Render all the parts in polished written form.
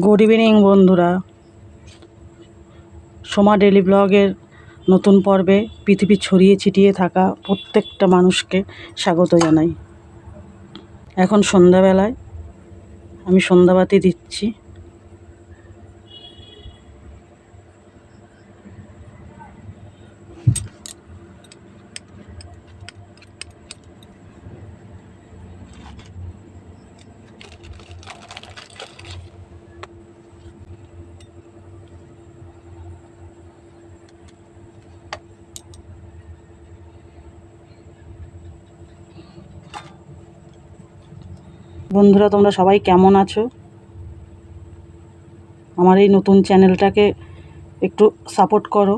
Good evening বন্ধুরা, Soma daily ব্লগের নতুন পর্বে পৃথিবী ছড়িয়ে ছিটিয়ে থাকা প্রত্যেকটা মানুষকে স্বাগত জানাই। এখন সন্ধ্যাবেলায় আমি সন্ধ্যাবাতি দিচ্ছি। বন্ধুরা, তোমরা সবাই কেমন আছো? আমার এই নতুন চ্যানেলটাকে একটু সাপোর্ট করো।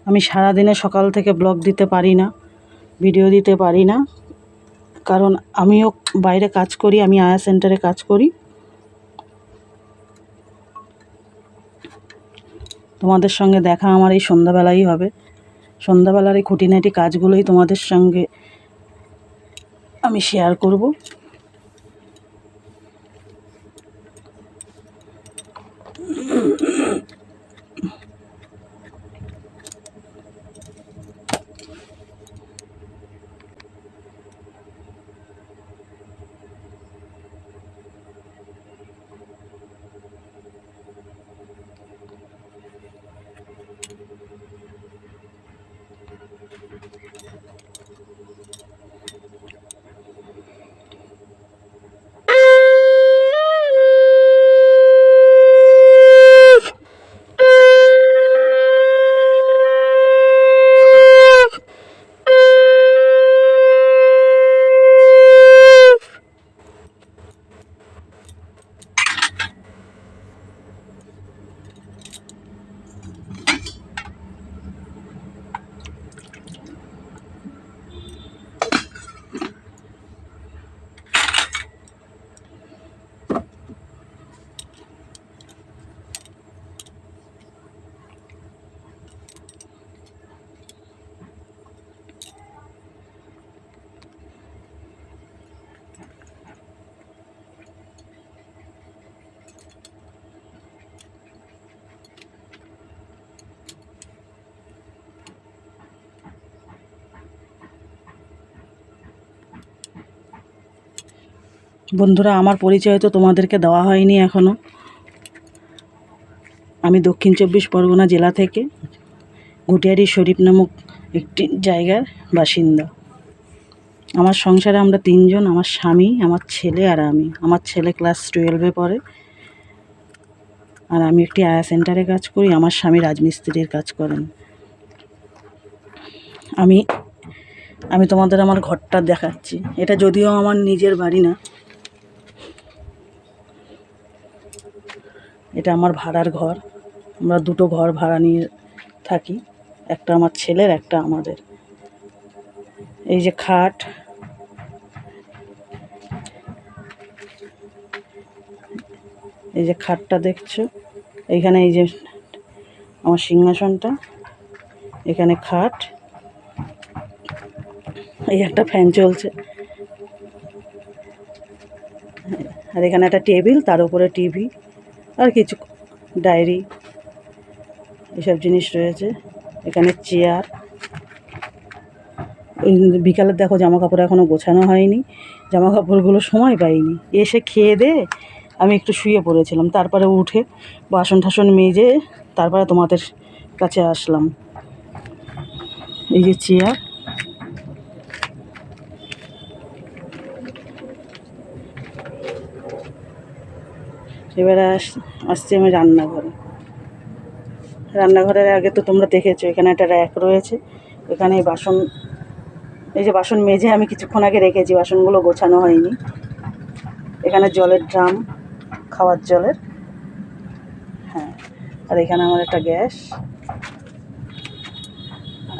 আমি সারাদিনে সকাল থেকে ব্লগ দিতে পারি না, ভিডিও দিতে পারি না, কারণ আমিও বাইরে কাজ করি, আমি আয়া সেন্টারে কাজ করি। তোমাদের সঙ্গে দেখা আমার এই সন্ধ্যাবেলাই হবে। সন্ধ্যাবেলার এই খুঁটিনাটি কাজগুলোই তোমাদের সঙ্গে আমি শেয়ার করব। বন্ধুরা, আমার পরিচয় তো তোমাদেরকে দেওয়া হয়নি এখনও। আমি দক্ষিণ 24 পরগনা জেলা থেকে ঘুটিয়ারি শরীফ নামক একটি জায়গার বাসিন্দা। আমার সংসারে আমরা 3জন, আমার স্বামী, আমার ছেলে আর আমি। আমার ছেলে ক্লাস 12-এ পড়ে, আর আমি একটি আয়া সেন্টারে কাজ করি। আমার স্বামী রাজমিস্ত্রির কাজ করেন। আমি তোমাদের আমার ঘরটা দেখাচ্ছি। এটা যদিও আমার নিজের বাড়ি না, এটা আমার ভাড়ার ঘর। আমরা দুটো ঘর ভাড়া নিয়ে থাকি, একটা আমার ছেলের, একটা আমাদের। এই যে খাট, এই যে খাটটা দেখছো, এইখানে এই যে আমার সিংহাসনটা, এখানে খাট, এই একটা ফ্যান চলছে, আর এখানে একটা টেবিল, তার উপরে টিভি আর কিছু ডায়েরি, এসব জিনিস রয়েছে। এখানে চেয়ার। বিকালে দেখো জামা কাপড় এখনও গোছানো হয়নি, জামা কাপড়গুলো সময় পাইনি। এসে খেয়ে দিয়ে আমি একটু শুয়ে পড়েছিলাম, তারপরে উঠে বাসন টাসন মেজে তারপরে তোমাদের কাছে আসলাম। এই যে চেয়ার, এবারে আসছি আমি রান্নাঘরে। রান্নাঘরের আগে তো তোমরা দেখেছো, এখানে একটা র্যাক রয়েছে। এখানে বাসন, এই যে বাসন মেজে আমি কিছুক্ষণ আগে রেখেছি, বাসনগুলো গোছানো হয়নি। এখানে জলের ড্রাম, খাওয়ার জলের, হ্যাঁ। আর এখানে আমার একটা গ্যাস,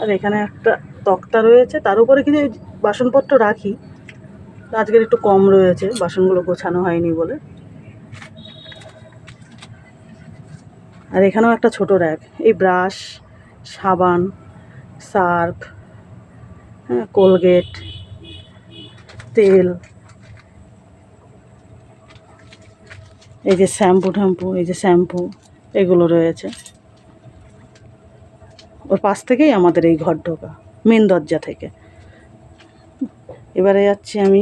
আর এখানে একটা তক্তা রয়েছে, তার উপরে কিছু বাসনপত্র রাখি। আজকের একটু কম রয়েছে, বাসনগুলো গোছানো হয়নি বলে। আর এখানেও একটা ছোট র্যাক, এই ব্রাশ, সাবান, সার্ফ, হ্যাঁ, কোলগেট, তেল, এই যে শ্যাম্পু এগুলো রয়েছে। ওর পাশ থেকেই আমাদের এই ঘর ঢোকা, মেন দরজা থেকে। এবারে যাচ্ছি আমি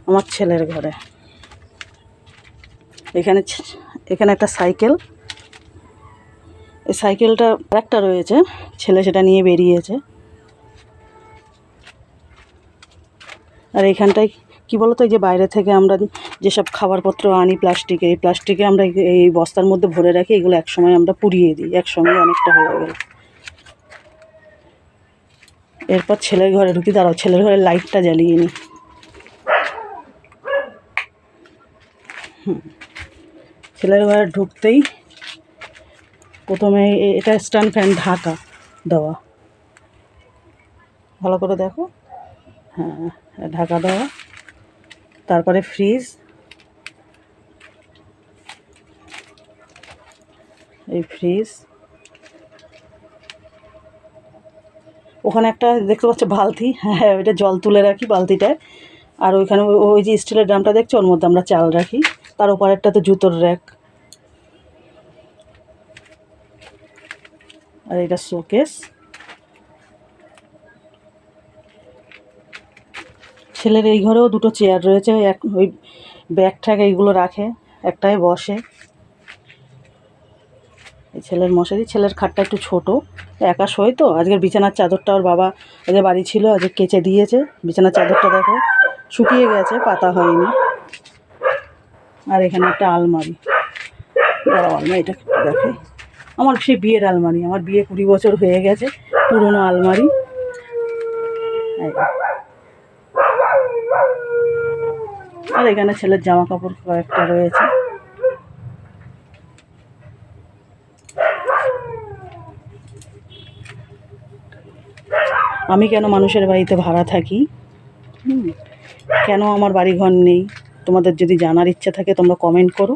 আমার ছেলের ঘরে। এখানে একটা সাইকেল, এই সাইকেলটা একটা রয়েছে, ছেলে সেটা নিয়ে বেরিয়েছে। আর এইখানটায় কী বলতো, এই যে বাইরে থেকে আমরা যেসব খাবারপত্র আনি প্লাস্টিকে, এই প্লাস্টিকে আমরা এই বস্তার মধ্যে ভরে রাখি, এগুলো একসময় আমরা পুড়িয়ে দিই, একসঙ্গে অনেকটা হয়ে গেল। এরপর ছেলের ঘরে ঢুকি। দাঁড়াও, ছেলের ঘরের লাইটটা জ্বালিয়ে নিই। ছেলের ঘরে ঢুকতেই প্রথমে এটা স্ট্যান্ড ফ্যান ঢাকা দেওয়া, ভালো করে দেখো, হ্যাঁ ঢাকা দেওয়া। তারপরে ফ্রিজ, এই ফ্রিজ, ওখানে একটা দেখতে পাচ্ছ বালতি, হ্যাঁ ওইটা জল তুলে রাখি বালতিটায়। আর ওইখানে ওই যে স্টিলের ড্রামটা দেখছো, ওর মধ্যে আমরা চাল রাখি। তার ওপরেরটা তো জুতোর র্যাক। আর এটা শোকেস। ছেলের এই ঘরেও দুটো চেয়ার রয়েছে, ওই ব্যাগ ঠ্যাগ এইগুলো রাখে, একটায় বসে। এই ছেলের মশারি, ছেলের খাটটা একটু ছোটো, একা শোয় তো। আজকের বিছানার চাদরটা ওর বাবা আজকে বাড়ি ছিল, আজকে কেচে দিয়েছে। বিছানার চাদরটা দেখো শুকিয়ে গেছে, পাতা হয়নি। আর এখানে একটা আলমারি, আলমারিটা দেখে, আমার সেই বিয়ের আলমারি, আমার বিয়ে 20 বছর হয়ে গেছে, পুরোনো আলমারি। আর এখানে ছেলের জামা কাপড় কয়েকটা রয়েছে। আমি কেন মানুষের বাড়িতে ভাড়া থাকি, কেন আমার বাড়িঘর নেই, তোমাদের যদি জানার ইচ্ছা থাকে তোমরা কমেন্ট করো।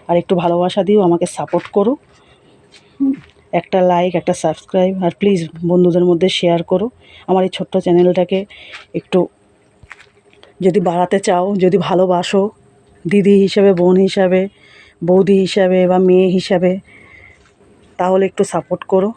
আর একটু ভালোবাসা দিও, আমাকে সাপোর্ট করো। একটা লাইক, একটা সাবস্ক্রাইব, আর প্লিজ বন্ধুদের মধ্যে শেয়ার করো। আমার এই ছোট্ট চ্যানেলটাকে একটু যদি বাড়াতে চাও, যদি ভালোবাসো, দিদি হিসাবে, বোন হিসাবে, বৌদি হিসাবে বা মেয়ে হিসাবে, তাহলে একটু সাপোর্ট করো।